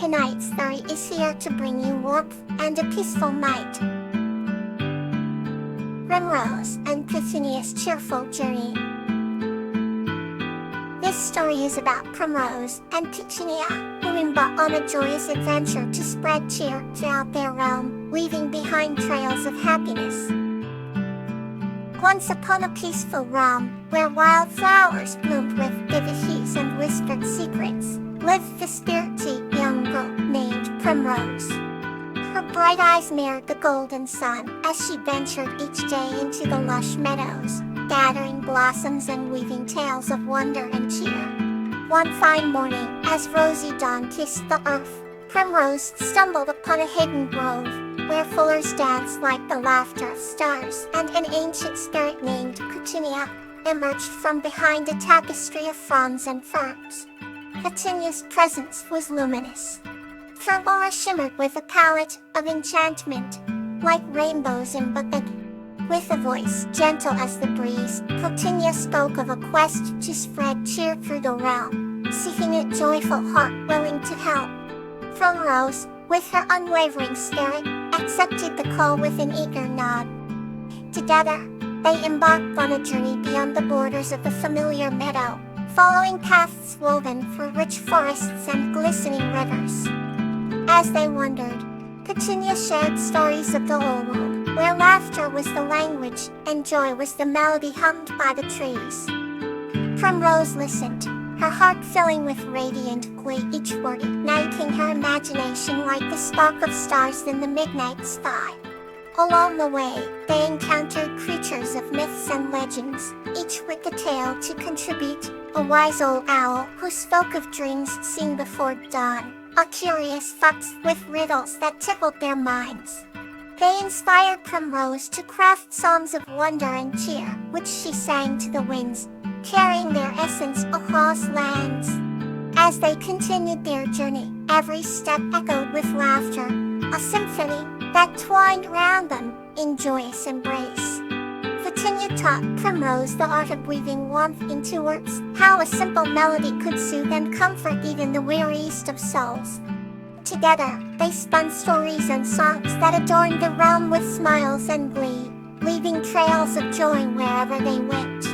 Tonight's story is here to bring you warmth and a peaceful night. Primrose and Petunia,'s cheerful journey. This story is about Primrose and Petunia, who embark on a joyous adventure to spread cheer throughout their realm, leaving behind trails of happiness. Once upon a peaceful realm, where wildflowers bloomed with vivid hues and whispered secrets, lived the spirited young girl named Primrose. Her bright eyes mirrored the golden sun as she ventured each day into the lush meadows, gathering blossoms and weaving tales of wonder and cheer. One fine morning, as rosy dawn kissed the earth, Primrose stumbled upon a hidden grove, where fullers danced like the laughter of stars, and an ancient spirit named Petunia emerged from behind a tapestry of fronds and ferns. Petunia's presence was luminous. Her aura shimmered with a palette of enchantment, like rainbows embodied. With a voice gentle as the breeze, Petunia spoke of a quest to spread cheer through the realm, seeking a joyful heart willing to help. Primrose, with her unwavering spirit, accepted the call with an eager nod. Together, they embarked on a journey beyond the borders of the familiar meadow, following paths woven through rich forests and glistening rivers. As they wandered, Petunia shared stories of the old world, where laughter was the language and joy was the melody hummed by the trees. Primrose listened, her heart filling with radiant glee, each word igniting her imagination like the spark of stars in the midnight sky. Along the way, they encountered creatures of myths and legends, each with a tale to contribute. A wise old owl who spoke of dreams seen before dawn, a curious fox with riddles that tickled their minds. They inspired Primrose to craft songs of wonder and cheer, which she sang to the winds, carrying their essence across lands. As they continued their journey, every step echoed with laughter, a symphony that twined round them in joyous embrace. Petunia taught Primrose the art of weaving warmth into words, how a simple melody could soothe and comfort even the weariest of souls. Together, they spun stories and songs that adorned the realm with smiles and glee, leaving trails of joy wherever they went.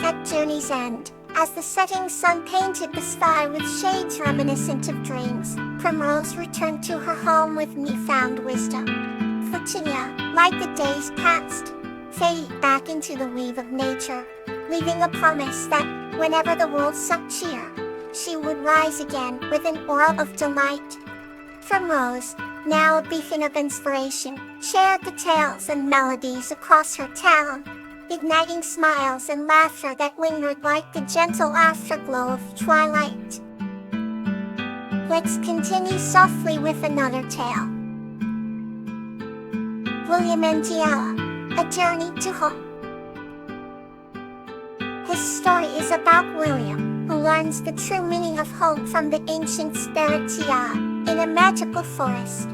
At journey's end, as the setting sun painted the sky with shades reminiscent of dreams, Primrose returned to her home with newfound wisdom. Petunia, like the days past, faded back into the weave of nature, leaving a promise that, whenever the world sought cheer, she would rise again with an aura of delight. Primrose, now a beacon of inspiration, shared the tales and melodies across her town, igniting smiles and laughter that lingered like the gentle afterglow of twilight. Let's continue softly with another tale. William and Tiala, A Journey to Home. This story is about William, who learns the true meaning of home from the ancient spirit Tiala in a magical forest.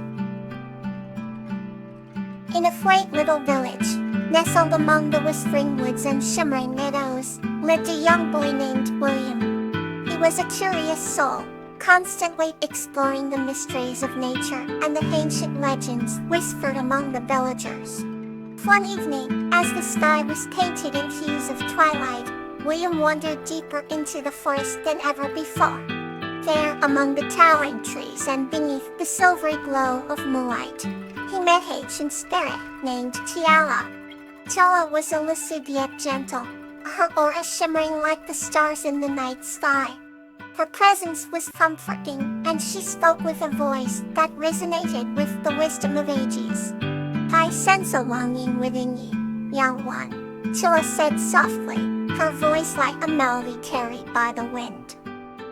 In a quaint little village, nestled among the whispering woods and shimmering meadows, lived a young boy named William. He was a curious soul, constantly exploring the mysteries of nature and the ancient legends whispered among the villagers. One evening, as the sky was painted in hues of twilight, William wandered deeper into the forest than ever before. There, among the towering trees and beneath the silvery glow of moonlight, he met an ancient spirit named Tiala. Tiala was elusive yet gentle, her aura shimmering like the stars in the night sky. Her presence was comforting, and she spoke with a voice that resonated with the wisdom of ages. I sense a longing within you, young one, Tiala said softly, her voice like a melody carried by the wind.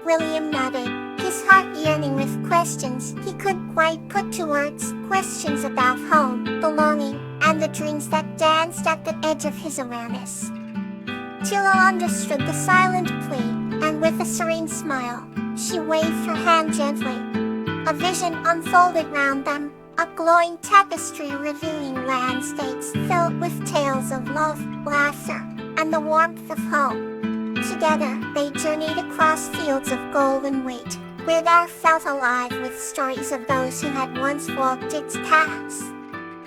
William nodded, his heart yearning with questions he couldn't quite put to words, questions about home, belonging, and the dreams that danced at the edge of his awareness. Tiala understood the silent plea, and with a serene smile, she waved her hand gently. A vision unfolded round them, a glowing tapestry revealing landscapes filled with tales of love, laughter, and the warmth of home. Together, they journeyed across fields of golden wheat, where they felt alive with stories of those who had once walked its paths.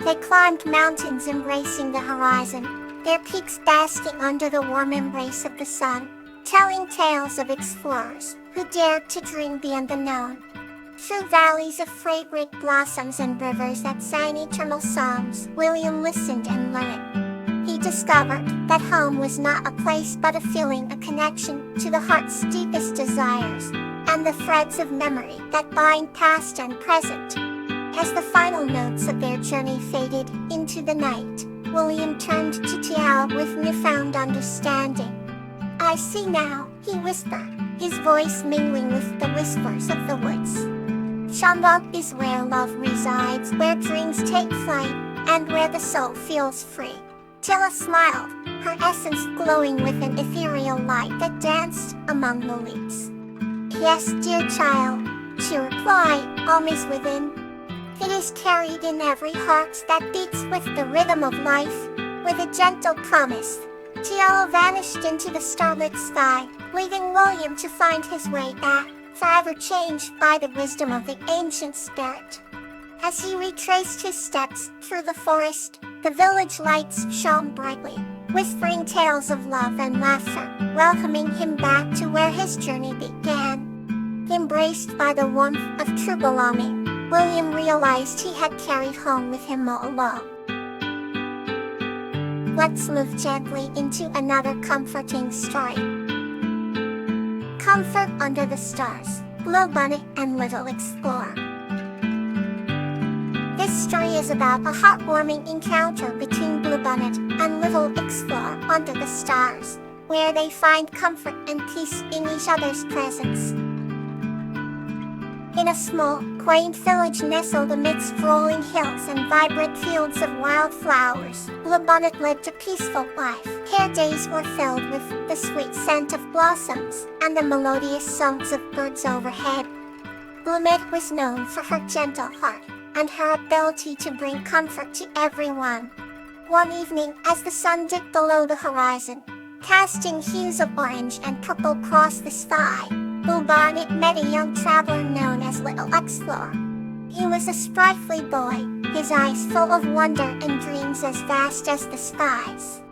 They climbed mountains embracing the horizon, their peaks basking under the warm embrace of the sun, telling tales of explorers who dared to dream beyond the known. Through valleys of fragrant blossoms and rivers that sang eternal songs, William listened and learned. He discovered that home was not a place but a feeling, a connection to the heart's deepest desires, and the threads of memory that bind past and present. As the final notes of their journey faded into the night, William turned to Tiao with newfound understanding. "I see now," he whispered, his voice mingling with the whispers of the woods. "Shambhala is where love resides, where dreams take flight, and where the soul feels free." Tilla smiled, her essence glowing with an ethereal light that danced among the leaves. "Yes, dear child," she replied, "home is within. It is carried in every heart that beats with the rhythm of life." With a gentle promise, Tiao vanished into the starlit sky, leaving William to find his way back, forever changed by the wisdom of the ancient spirit. As he retraced his steps through the forest, the village lights shone brightly, whispering tales of love and laughter, welcoming him back to where his journey began. Embraced by the warmth of true belonging, William realized he had carried home with him all along. Let's move gently into another comforting story. Comfort Under the Stars, Bluebonnet and Little Explorer. This story is about a heartwarming encounter between Bluebonnet and Little Explorer under the stars, where they find comfort and peace in each other's presence. In a small, quaint village nestled amidst rolling hills and vibrant fields of wildflowers, Bluebonnet lived a peaceful life. Her days were filled with the sweet scent of blossoms and the melodious songs of birds overhead. Bluebonnet was known for her gentle heart and her ability to bring comfort to everyone. One evening, as the sun dipped below the horizon, casting hues of orange and purple across the sky, Bluebonnet met a young traveler known as Little Explorer. He was a sprightly boy, his eyes full of wonder and dreams as vast as the skies.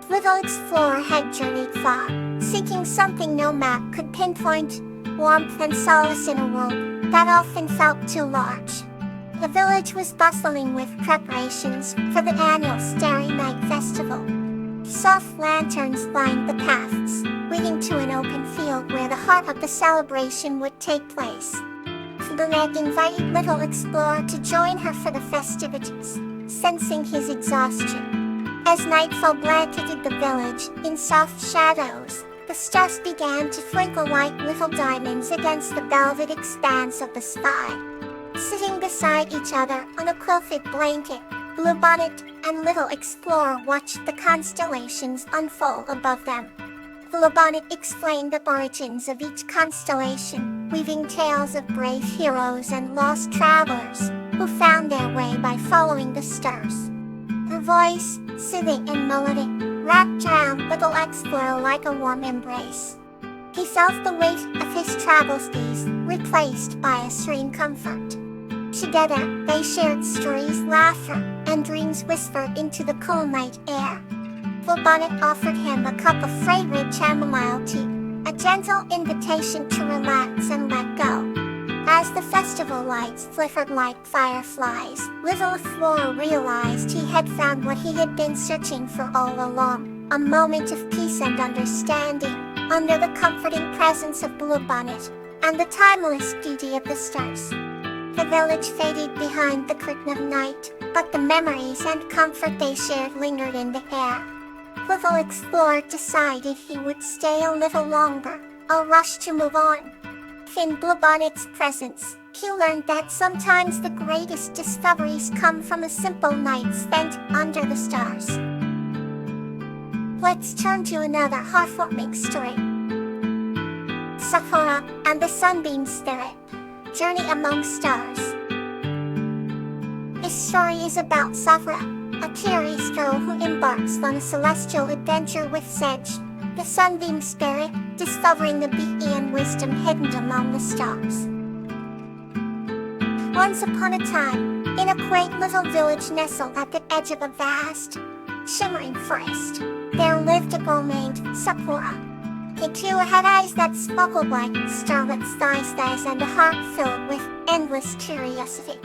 Little Explorer had journeyed far, seeking something no map could pinpoint, warmth and solace in a world that often felt too large. The village was bustling with preparations for the annual Starry Night Festival. Soft lanterns lined the paths, leading to an open field where the heart of the celebration would take place. Bluebonnet invited Little Explorer to join her for the festivities, sensing his exhaustion. As nightfall blanketed the village in soft shadows, the stars began to twinkle like little diamonds against the velvet expanse of the sky. Sitting beside each other on a quilted blanket, Bluebonnet and Little Explorer watched the constellations unfold above them. Bluebonnet explained the origins of each constellation, weaving tales of brave heroes and lost travelers who found their way by following the stars. Her voice, soothing and melodic, wrapped around Little Explorer like a warm embrace. He felt the weight of his travels ease, replaced by a serene comfort. Together, they shared stories, laughter, and dreams whispered into the cool night air. Bluebonnet offered him a cup of fragrant chamomile tea, a gentle invitation to relax and let go. As the festival lights flickered like fireflies, Little Explorer realized he had found what he had been searching for all along, a moment of peace and understanding, under the comforting presence of Bluebonnet, and the timeless beauty of the stars. The village faded behind the curtain of night, but the memories and comfort they shared lingered in the air. Little Explorer decided he would stay a little longer, a rush to move on. In Bluebonnet's presence, he learned that sometimes the greatest discoveries come from a simple night spent under the stars. Let's turn to another heartwarming story. Sahara and the Sunbeam Spirit, Journey Among Stars. This story is about Sahara, a curious girl who embarks on a celestial adventure with Sedge, the Sunbeam Spirit, discovering the beauty and wisdom hidden among the stars. Once upon a time, in a quaint little village nestled at the edge of a vast, shimmering forest, there lived a girl named Sakura. The two had eyes that sparkled like starlit stars and a heart filled with endless curiosity.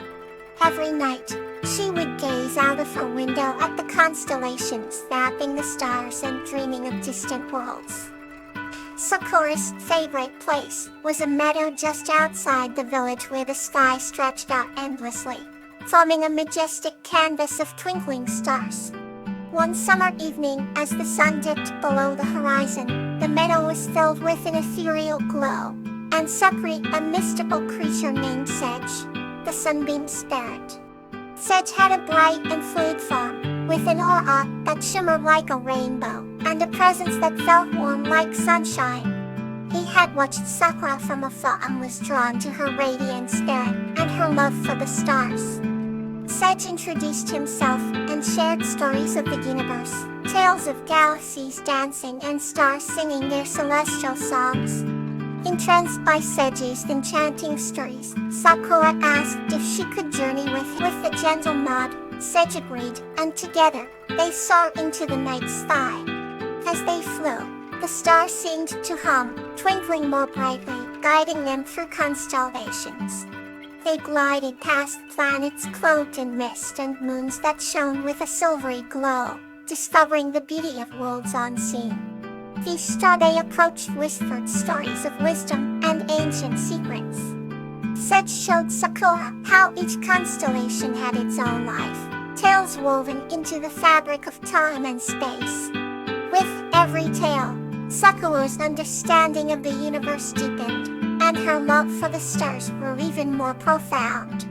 Every night, she would gaze out of her window at the constellations, mapping the stars and dreaming of distant worlds. Sakura's favorite place was a meadow just outside the village where the sky stretched out endlessly, forming a majestic canvas of twinkling stars. One summer evening, as the sun dipped below the horizon, the meadow was filled with an ethereal glow, and Sakura, a mystical creature named Sedge, the sunbeam spirit. Sedge had a bright and fluid form, with an aura that shimmered like a rainbow, and a presence that felt warm like sunshine. He had watched Sakura from afar and was drawn to her radiant spirit and her love for the stars. Sedge introduced himself and shared stories of the universe, tales of galaxies dancing and stars singing their celestial songs. Entranced by Sedge's enchanting stories, Sakura asked if she could journey with him. With a gentle nod, Sedge agreed, and together, they soared into the night sky. As they flew, the stars seemed to hum, twinkling more brightly, guiding them through constellations. They glided past planets clothed in mist and moons that shone with a silvery glow, discovering the beauty of worlds unseen. Each star they approached whispered stories of wisdom and ancient secrets. Sedge showed Sakura how each constellation had its own life, tales woven into the fabric of time and space. With every tale, Sakura's understanding of the universe deepened, and her love for the stars grew even more profound.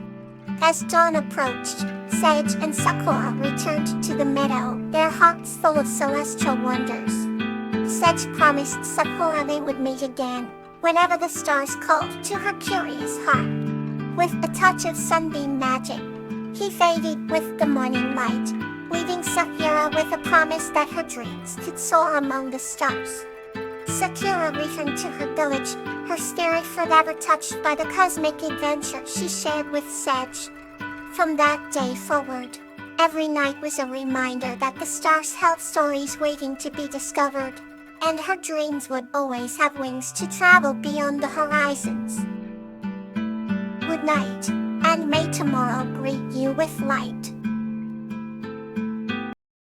As dawn approached, Sedge and Sakura returned to the meadow, their hearts full of celestial wonders. Sedge promised Sakura they would meet again, whenever the stars called to her curious heart. With a touch of sunbeam magic, he faded with the morning light, leaving Sakura with a promise that her dreams could soar among the stars. Sakura returned to her village, her spirit forever touched by the cosmic adventure she shared with Sedge. From that day forward, every night was a reminder that the stars held stories waiting to be discovered, and her dreams would always have wings to travel beyond the horizons. Good night, and may tomorrow greet you with light.